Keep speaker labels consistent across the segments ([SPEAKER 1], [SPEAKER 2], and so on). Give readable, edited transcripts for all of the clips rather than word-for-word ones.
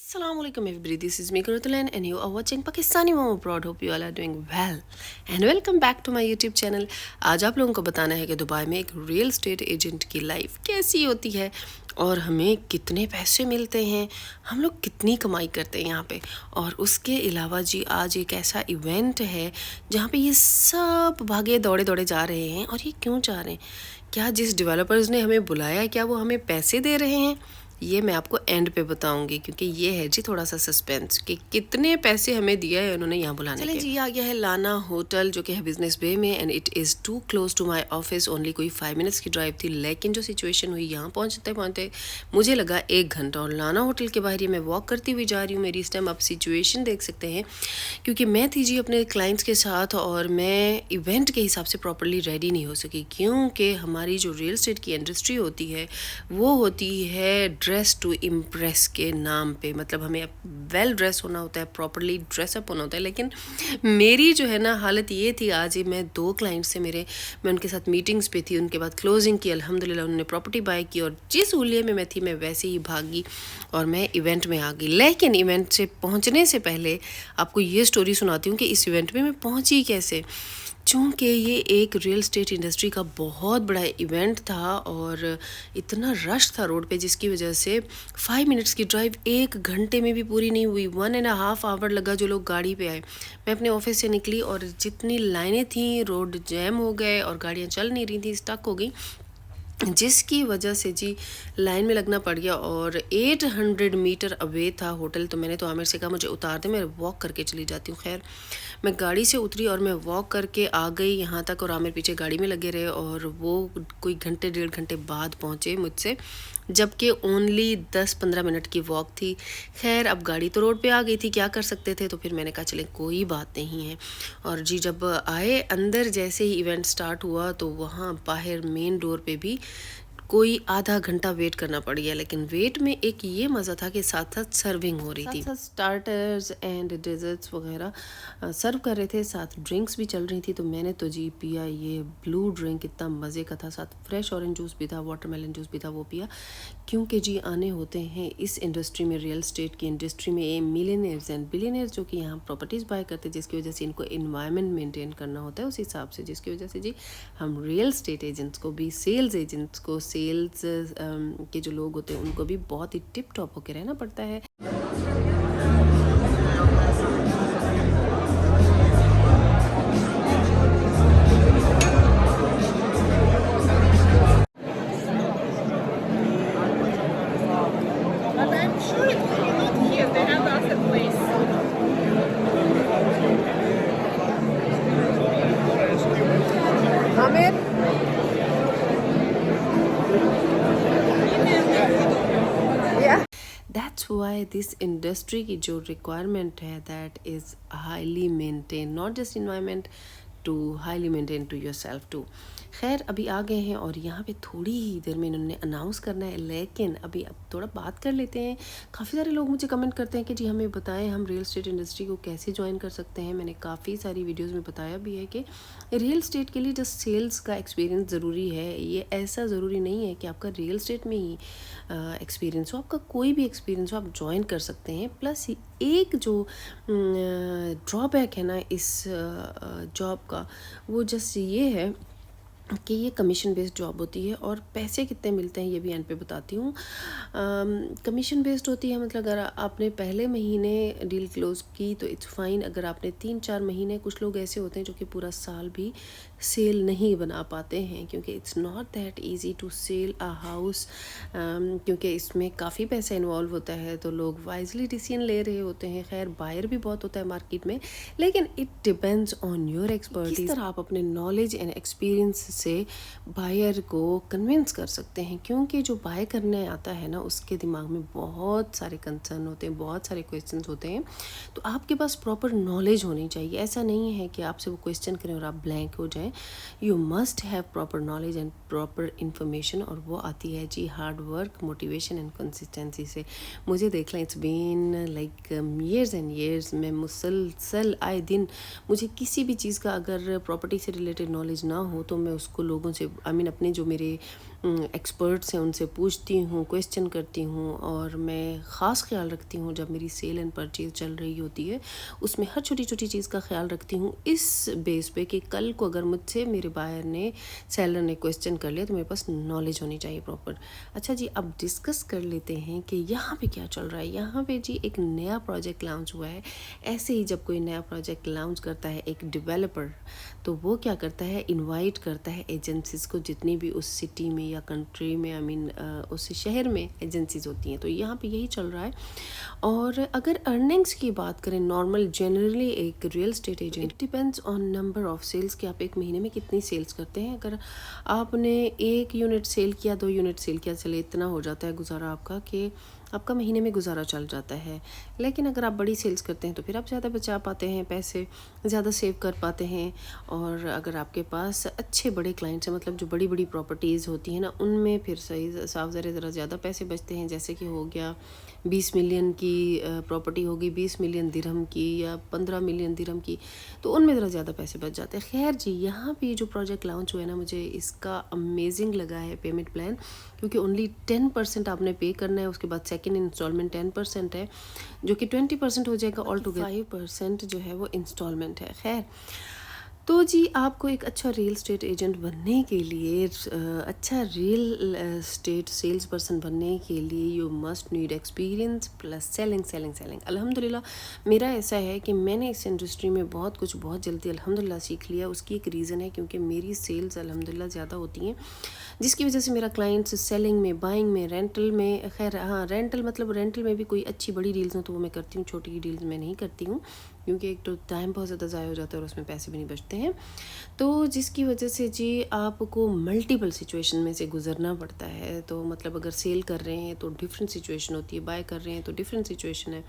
[SPEAKER 1] Assalamualaikum everybody, this is Mika Rutulan and you are watching Pakistani Mom Abroad. Hope you all are doing well and welcome back to my YouTube channel. आज आप लोगों को बताना है कि Dubai में एक रियल स्टेट एजेंट की लाइफ कैसी होती है और हमें कितने पैसे मिलते हैं, हम लोग कितनी कमाई करते हैं यहाँ पे। और उसके अलावा जी आज एक ऐसा इवेंट है जहाँ पे ये सब भागे दौड़े दौड़े जा रहे हैं। और ये क्यों जा रहे हैं? क्या जिस डेवलपर्स ने हमें बुलाया क्या वो हमें पैसे दे रहे हैं? ये मैं आपको एंड पे बताऊंगी क्योंकि ये है जी थोड़ा सा सस्पेंस कि कितने पैसे हमें दिया है उन्होंने यहाँ बुलाने के। जी आ गया है लाना होटल जो कि है बिजनेस बे में and it is too close to my office. Only कोई 5 मिनट्स की ड्राइव थी, लेकिन जो सिचुएशन हुई यहाँ पहुँचते पहुँचते मुझे लगा 1 घंटा। और लाना होटल के बाहर ये मैं वॉक करती हुई जा रही हूँ। मेरी इस टाइम आप सिचुएशन देख सकते हैं क्योंकि मैं थी जी अपने क्लाइंट्स के साथ और मैं इवेंट के हिसाब से प्रॉपरली रेडी नहीं हो सकी क्योंकि हमारी जो रियल एस्टेट की इंडस्ट्री होती है वो होती है ड्रेस टू इम्प्रेस के नाम पे। मतलब हमें वेल ड्रेस होना होता है, प्रॉपरली ड्रेसअप होना होता है। लेकिन मेरी जो है ना हालत ये थी, आज ही मैं 2 क्लाइंट से मैं उनके साथ मीटिंग्स पे थी, उनके बाद क्लोजिंग की। अल्हम्दुलिल्लाह उन्होंने प्रॉपर्टी बाय की और जिस हुलिये में मैं थी मैं वैसे ही भागी और मैं इवेंट में आ गई। लेकिन इवेंट से पहुंचने से पहले आपको ये स्टोरी सुनाती हूँ कि इस इवेंट में मैं पहुंची कैसे। चूँकि ये एक रियल एस्टेट इंडस्ट्री का बहुत बड़ा इवेंट था और इतना रश था रोड पे जिसकी वजह से 5 मिनट्स की ड्राइव 1 घंटे में भी पूरी नहीं हुई। 1.5 आवर लगा जो लोग गाड़ी पे आए। मैं अपने ऑफिस से निकली और जितनी लाइनें थी रोड जैम हो गए और गाड़ियाँ चल नहीं रही थी, स्टक हो गई, जिसकी वजह से जी लाइन में लगना पड़ गया। और 800 मीटर अवे था होटल। तो मैंने तो आमिर से कहा मुझे उतार दे, मैं वॉक करके चली जाती हूँ। खैर मैं गाड़ी से उतरी और मैं वॉक करके आ गई यहाँ तक और आमिर पीछे गाड़ी में लगे रहे और वो कोई घंटे 1.5 घंटे बाद पहुँचे मुझसे, जबकि ओनली 10-15 मिनट की वॉक थी। खैर अब गाड़ी तो रोड पे आ गई थी, क्या कर सकते थे। तो फिर मैंने कहा चलें कोई बात नहीं है। और जी जब आए अंदर, जैसे ही इवेंट स्टार्ट हुआ तो वहाँ बाहर मेन डोर पे भी कोई आधा घंटा वेट करना पड़ गया। लेकिन वेट में एक ये मज़ा था कि साथ साथ सर्विंग हो रही थी, साथ स्टार्टर्स एंड डेजर्ट्स वगैरह सर्व कर रहे थे, साथ ड्रिंक्स भी चल रही थी। तो मैंने तो जी पिया ये ब्लू ड्रिंक, इतना मज़े का था। साथ फ्रेश ऑरेंज जूस भी था, वाटरमेलन जूस भी था, वो पिया। क्योंकि जी आने होते हैं इस इंडस्ट्री में, रियल एस्टेट की इंडस्ट्री में, ये मिलियनेयर्स एंड बिलियनेयर्स जो कि यहाँ प्रॉपर्टीज़ बाय करते हैं, जिसकी वजह से इनको इन्वायरमेंट मेंटेन करना होता है उस हिसाब से। जिसकी वजह से जी हम रियल एस्टेट एजेंट्स को भी, सेल्स एजेंट्स को, सेल्स के जो लोग होते हैं उनको भी बहुत ही टिप टॉप होकर रहना पड़ता है।
[SPEAKER 2] But I'm sure it's not here. They have other place.
[SPEAKER 1] Aamir that's why this industry की जो रिक्वायरमेंट है that is highly maintain, not just environment to highly maintain to your self too. खैर अभी आ गए हैं और यहाँ पे थोड़ी ही देर में इन्होंने अनाउंस करना है, लेकिन अभी अब थोड़ा बात कर लेते हैं। काफ़ी सारे लोग मुझे कमेंट करते हैं कि जी हमें बताएं हम रियल एस्टेट इंडस्ट्री को कैसे ज्वाइन कर सकते हैं। मैंने काफ़ी सारी वीडियोस में बताया भी है कि रियल एस्टेट के लिए जस्ट सेल्स का एक्सपीरियंस ज़रूरी है। ये ऐसा ज़रूरी नहीं है कि आपका रियल एस्टेट में ही एक्सपीरियंस हो, आपका कोई भी एक्सपीरियंस हो आप ज्वाइन कर सकते हैं। प्लस एक जो ड्रॉबैक है ना इस जॉब का, वो जस्ट ये है कि ये कमीशन बेस्ड जॉब होती है। और पैसे कितने मिलते हैं ये भी एंड पे बताती हूँ। कमीशन बेस्ड होती है, मतलब अगर आपने पहले महीने डील क्लोज की तो इट्स फाइन। अगर आपने 3-4 महीने, कुछ लोग ऐसे होते हैं जो कि पूरा साल भी सेल नहीं बना पाते हैं क्योंकि it's not that easy to sell a house, क्योंकि इसमें काफ़ी पैसा इन्वॉल्व होता है। तो लोग वाइजली डिसीजन ले रहे होते हैं। खैर बायर भी बहुत होता है मार्केट में, लेकिन it depends on your expertise. किस तरह आप अपने नॉलेज एंड एक्सपीरियंस से बायर को कन्विंस कर सकते हैं, क्योंकि जो बाय करने आता है ना उसके दिमाग में बहुत सारे कंसर्न होते हैं, बहुत सारे क्वेश्चंस होते हैं। तो आपके पास प्रॉपर नॉलेज होनी चाहिए। ऐसा नहीं है कि आपसे वो क्वेश्चन करें और आप ब्लैंक हो जाएं। You must have proper knowledge and proper information, और वो आती है जी hard work, motivation and consistency से। मुझे देख लें, it's been like years and years. मैं मुसलसल आए दिन, मुझे किसी भी चीज़ का अगर प्रॉपर्टी से रिलेटेड नॉलेज ना हो तो मैं उसको लोगों से, अपने जो मेरे एक्सपर्ट्स हैं उनसे पूछती हूँ, क्वेश्चन करती हूँ, और मैं ख़ास ख्याल रखती हूँ जब मेरी सेल एंड परचेज़ चल रही होती है उसमें हर छोटी छोटी चीज़ का ख्याल रखती हूँ, इस बेस पे कि कल को अगर मुझसे मेरे बायर ने, सेलर ने क्वेश्चन कर लिया तो मेरे पास नॉलेज होनी चाहिए प्रॉपर। अच्छा जी, अब डिस्कस कर लेते हैं कि यहाँ पे क्या चल रहा है। यहाँ पे जी एक नया प्रोजेक्ट लॉन्च हुआ है। ऐसे ही जब कोई नया प्रोजेक्ट लॉन्च करता है एक डेवलपर, तो वो क्या करता है, इनवाइट करता है एजेंसीज़ को, जितनी भी उस सिटी में या कंट्री में, आई मीन उस शहर में एजेंसीज़ होती हैं। तो यहाँ पे यही चल रहा है। और अगर अर्निंग्स की बात करें नॉर्मल जनरली एक real estate agent, it depends on number of sales कि आप एक महीने में कितनी सेल्स करते हैं। अगर आपने 1 यूनिट सेल किया, 2 यूनिट सेल किया, चले इतना हो जाता है गुजारा आपका कि आपका महीने में गुजारा चल जाता है। लेकिन अगर आप बड़ी सेल्स करते हैं तो फिर आप ज़्यादा बचा पाते हैं, पैसे ज़्यादा सेव कर पाते हैं। और अगर आपके पास अच्छे बड़े क्लाइंट्स हैं, मतलब जो बड़ी बड़ी प्रॉपर्टीज़ होती हैं ना, उनमें फिर सही साफ ज़रा ज़्यादा पैसे बचते हैं। जैसे कि हो गया 20 मिलियन की प्रॉपर्टी होगी, 20 मिलियन दिरहम की या 15 मिलियन दिरहम की, तो उनमें ज़रा ज़्यादा पैसे बच जाते हैं। खैर जी, यहाँ पे जो प्रोजेक्ट लॉन्च हुआ है ना, मुझे इसका अमेजिंग लगा है पेमेंट प्लान, क्योंकि ओनली 10% आपने पे करना है, उसके बाद सेकंड इंस्टॉलमेंट 10% है, जो कि 20% हो जाएगा ऑल टुगेदर। 5% जो है वो इंस्टॉलमेंट है। खैर, तो जी आपको एक अच्छा रियल एस्टेट एजेंट बनने के लिए, अच्छा रियल एस्टेट सेल्स पर्सन बनने के लिए you must need experience plus selling selling selling. अल्हम्दुलिल्लाह मेरा ऐसा है कि मैंने इस इंडस्ट्री में बहुत जल्दी अल्हम्दुलिल्लाह सीख लिया। उसकी एक रीज़न है क्योंकि मेरी सेल्स अल्हम्दुलिल्लाह ज़्यादा होती हैं, जिसकी वजह से मेरा क्लाइंट्स सेलिंग में, बाइंग में, रेंटल में, खैर हाँ रेंटल मतलब रेंटल में भी कोई अच्छी बड़ी डील्स हो तो वो मैं करती हूँ, छोटी डील्स मैं नहीं करती हूँ, क्योंकि एक तो टाइम बहुत ज़्यादा ज़ाया हो जाता है और उसमें पैसे भी नहीं बचते हैं। तो जिसकी वजह से जी आपको मल्टीपल सिचुएशन में से गुजरना पड़ता है। तो मतलब अगर सेल कर रहे हैं तो डिफरेंट सिचुएशन होती है, बाय कर रहे हैं तो डिफरेंट सिचुएशन है,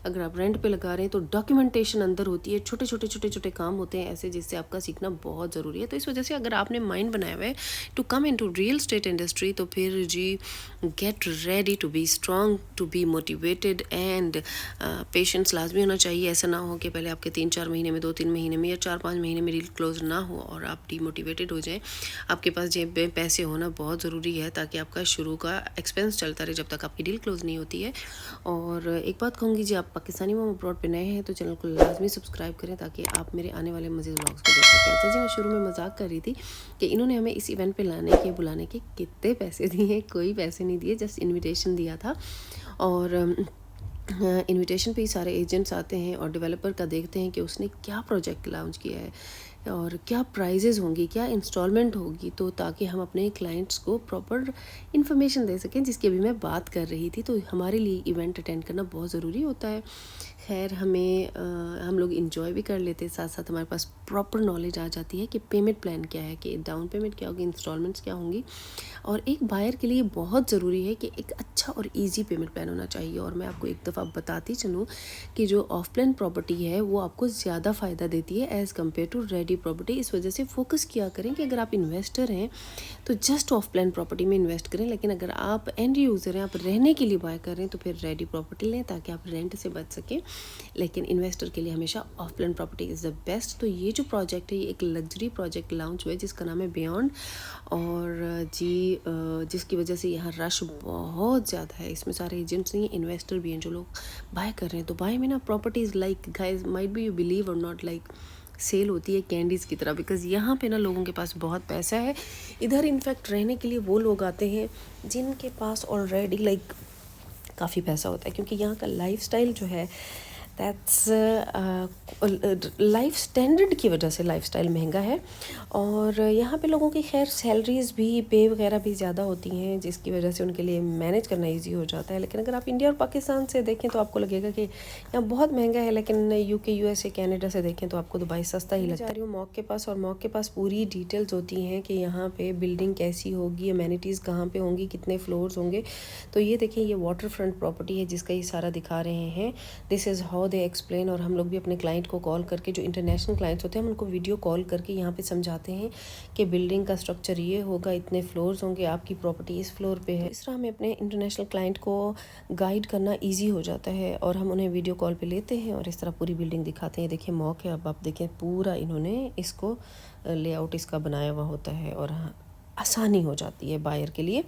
[SPEAKER 1] अगर आप रेंट पे लगा रहे हैं तो डॉक्यूमेंटेशन अंदर होती है, छोटे छोटे काम होते हैं ऐसे, जिससे आपका सीखना बहुत ज़रूरी है। तो इस वजह से अगर आपने माइंड बनाया हुआ है to come in to real estate industry, तो फिर जी get ready to be strong, to be motivated, and patience लाजमी होना चाहिए। ऐसा ना हो कि पहले आपके 3-4 महीने में, 2-3 महीने में या 4-5 महीने में डील क्लोज ना हो और आप डीमोटिवेटेड हो जाएं। आपके पास जेब में पैसे होना बहुत ज़रूरी है, ताकि आपका शुरू का एक्सपेंस चलता रहे जब तक आपकी डील क्लोज नहीं होती है। और एक बात कहूँगी जी, आप पाकिस्तानी मोम अब्रॉड पे नए हैं तो चैनल को लाजमी सब्सक्राइब करें, ताकि आप मेरे आने वाले मज़ीद व्लॉग्स को देख सकें। अच्छा जी, मैं शुरू में मजाक कर रही थी कि इन्होंने हमें इस इवेंट पे बुलाने के कितने पैसे दिए। कोई पैसे नहीं दिए, जस्ट इन्विटेशन दिया था। और इनविटेशन पे ही सारे एजेंट्स आते हैं और डेवलपर का देखते हैं कि उसने क्या प्रोजेक्ट लॉन्च किया है और क्या प्राइजेज़ होंगी, क्या इंस्टॉलमेंट होगी, तो ताकि हम अपने क्लाइंट्स को प्रॉपर इन्फॉर्मेशन दे सकें, जिसकी अभी मैं बात कर रही थी। तो हमारे लिए इवेंट अटेंड करना बहुत ज़रूरी होता है। खैर, हम लोग इंजॉय भी कर लेते हैं, साथ साथ हमारे पास प्रॉपर नॉलेज आ जाती है कि पेमेंट प्लान क्या है, कि डाउन पेमेंट क्या होगी, इंस्टॉलमेंट्स क्या होंगी। और एक बायर के लिए बहुत ज़रूरी है कि एक अच्छा और इजी पेमेंट प्लान होना चाहिए। और मैं आपको एक दफ़ा बताती चलूँ कि जो ऑफ प्लान प्रॉपर्टी है वो आपको ज़्यादा फ़ायदा देती है as compare to ready property. इस वजह से फोकस किया करें कि अगर आप इन्वेस्टर हैं तो जस्ट ऑफ प्लान प्रॉपर्टी में इन्वेस्ट करें, लेकिन अगर आप एंड यूज़र हैं, आप रहने के लिए बाय कर रहे हैं, तो फिर रेडी प्रॉपर्टी लें ताकि आप रेंट से बच सकें। लेकिन इन्वेस्टर के लिए हमेशा of plan property is the best. तो ये जो प्रोजेक्ट है, ये एक लग्जरी प्रोजेक्ट लॉन्च हुआ है जिसका नाम है बियॉन्ड, और जी जिसकी वजह से यहाँ रश बहुत ज़्यादा है। इसमें सारे एजेंट्स नहीं, इन्वेस्टर भी हैं जो लोग बाय कर रहे हैं। तो बाय में ना properties like guys might be you believe और नॉट, लाइक सेल होती है कैंडीज़ की तरह, बिकॉज़ यहाँ पे ना लोगों के पास बहुत पैसा है। इधर इनफैक्ट रहने के लिए वो लोग आते हैं जिनके पास ऑलरेडी लाइक काफ़ी पैसा होता है, क्योंकि यहाँ का लाइफस्टाइल जो है दैट्स लाइफ स्टैंडर्ड की वजह से लाइफस्टाइल महंगा है। और यहाँ पे लोगों की खैर सैलरीज़ भी, पे वगैरह भी ज़्यादा होती हैं, जिसकी वजह से उनके लिए मैनेज करना इजी हो जाता है। लेकिन अगर आप इंडिया और पाकिस्तान से देखें तो आपको लगेगा कि यहाँ बहुत महंगा है, लेकिन यूके, यूएसए, कनाडा से देखें तो आपको दुबई सस्ता ही लगता है। जा रही हूँ मॉक के पास, और मॉक के पास पूरी डिटेल्स होती हैं कि यहाँ पे बिल्डिंग कैसी होगी, अमेनिटीज़ कहाँ पे होंगी, कितने फ्लोर्स होंगे। तो ये देखिए, ये वाटर फ्रंट प्रॉपर्टी है जिसका ये सारा दिखा रहे हैं। This is how they explain. और हम लोग भी अपने क्लाइंट को कॉल करके, जो इंटरनेशनल क्लाइंट्स होते हैं, हम उनको वीडियो कॉल करके यहाँ पे समझाते हैं कि बिल्डिंग का स्ट्रक्चर ये होगा, इतने फ्लोर्स होंगे, आपकी प्रॉपर्टी इस फ्लोर पे है। इस तरह हमें अपने इंटरनेशनल क्लाइंट को गाइड करना ईजी हो जाता है, और हम उन्हें वीडियो कॉल पे लेते हैं और इस तरह पूरी बिल्डिंग दिखाते हैं। देखिए मॉक है, अब आप देखें पूरा इन्होंने इसको लेआउट इसका बनाया हुआ होता है। और आसानी हो जाती है बायर के लिए।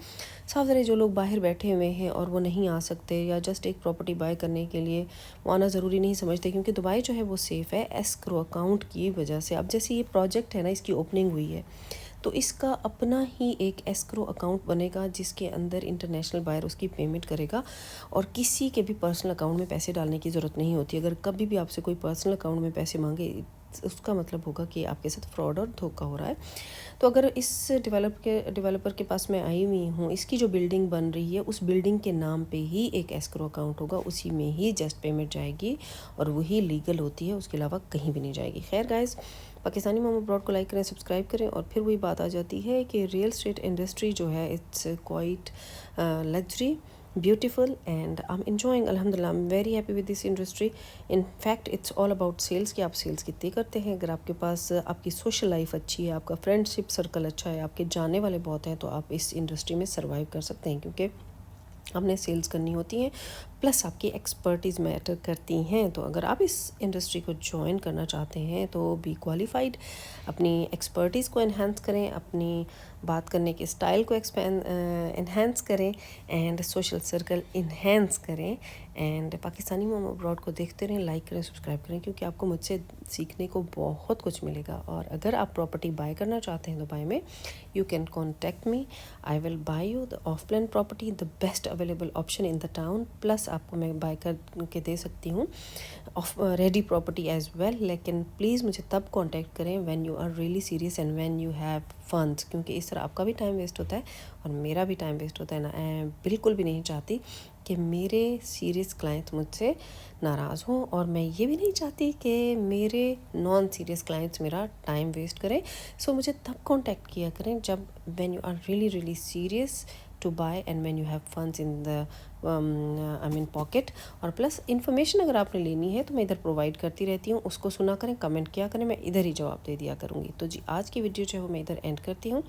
[SPEAKER 1] साफ ज़रा जो लोग बाहर बैठे हुए हैं और वो नहीं आ सकते या जस्ट एक प्रॉपर्टी बाय करने के लिए वो आना ज़रूरी नहीं समझते, क्योंकि दुबई जो है वो सेफ़ है एस्क्रो अकाउंट की वजह से। अब जैसे ये प्रोजेक्ट है ना, इसकी ओपनिंग हुई है तो इसका अपना ही एक एस्क्रो अकाउंट बनेगा जिसके अंदर इंटरनेशनल बायर उसकी पेमेंट करेगा और किसी के भी पर्सनल अकाउंट में पैसे डालने की ज़रूरत नहीं होती। अगर कभी भी आपसे कोई पर्सनल अकाउंट में पैसे मांगे उसका मतलब होगा कि आपके साथ फ्रॉड और धोखा हो रहा है। तो अगर इस डेवलपर के पास मैं आई हुई हूँ, इसकी जो बिल्डिंग बन रही है उस बिल्डिंग के नाम पे ही एक एस्क्रो अकाउंट होगा, उसी में ही जस्ट पेमेंट जाएगी और वही लीगल होती है, उसके अलावा कहीं भी नहीं जाएगी। खैर गाइस, पाकिस्तानी मॉम अब्रॉड को लाइक करें, सब्सक्राइब करें। और फिर वही बात आ जाती है कि रियल एस्टेट इंडस्ट्री जो है it's quite luxury, beautiful and I am enjoying, अल्हम्दुलिल्लाह I am very happy with this industry. In fact it's all about sales कि आप सेल्स कितने करते हैं। अगर आपके पास आपकी सोशल लाइफ अच्छी है, आपका फ्रेंडशिप सर्कल अच्छा है, आपके जाने वाले बहुत हैं, तो आप इस इंडस्ट्री में सर्वाइव कर सकते हैं, क्योंकि आपने सेल्स करनी होती हैं प्लस आपकी एक्सपर्टीज़ मैटर करती हैं। तो अगर आप इस इंडस्ट्री को ज्वाइन करना चाहते हैं तो बी क्वालिफाइड, अपनी एक्सपर्टीज़ को इन्हांस करें, अपनी बात करने के स्टाइल को इन्हांस करें एंड सोशल सर्कल इन्हांस करें। एंड पाकिस्तानी मॉम अब्रॉड को देखते रहें, लाइक करें, सब्सक्राइब करें, क्योंकि आपको मुझसे सीखने को बहुत कुछ मिलेगा। और अगर आप प्रॉपर्टी बाय करना चाहते हैं दुबई में, you can contact me, I will buy you the off plan property, the best available option in the town. Plus आपको मैं बाय कर के दे सकती हूँ off ready property as well. लेकिन प्लीज़ मुझे तब कांटेक्ट करें when you are really serious and when you have funds, क्योंकि इस तरह आपका भी टाइम वेस्ट होता है और मेरा भी टाइम वेस्ट होता है ना। मैं बिल्कुल भी नहीं चाहती कि मेरे सीरियस क्लाइंट्स मुझसे नाराज़ हों और मैं ये भी नहीं चाहती कि मेरे नॉन सीरियस क्लाइंट्स मेरा टाइम वेस्ट करें। सो मुझे तब कांटेक्ट किया करें जब when you are really really serious to buy and when you have funds in the I mean pocket. और प्लस इन्फॉर्मेशन अगर आपने लेनी है तो मैं इधर प्रोवाइड करती रहती हूँ, उसको सुना करें, कमेंट किया करें, मैं इधर ही जवाब दे दिया करूँगी। तो जी आज की वीडियो जो है वो मैं इधर एंड करती हूँ।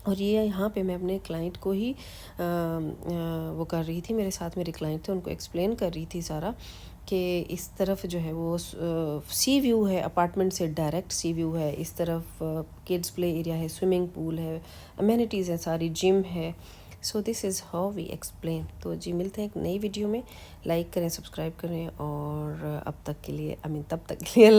[SPEAKER 1] और ये यहाँ पे मैं अपने क्लाइंट को ही वो कर रही थी, मेरे साथ मेरे क्लाइंट थे, उनको एक्सप्लेन कर रही थी सारा कि इस तरफ जो है वो सी व्यू है, अपार्टमेंट से डायरेक्ट सी व्यू है, इस तरफ किड्स प्ले एरिया है, स्विमिंग पूल है, अमेनिटीज़ हैं सारी, जिम है। So this is how we explain. तो जी मिलते हैं एक नई वीडियो में, लाइक करें, सब्सक्राइब करें और अब तक के लिए तब तक के लिए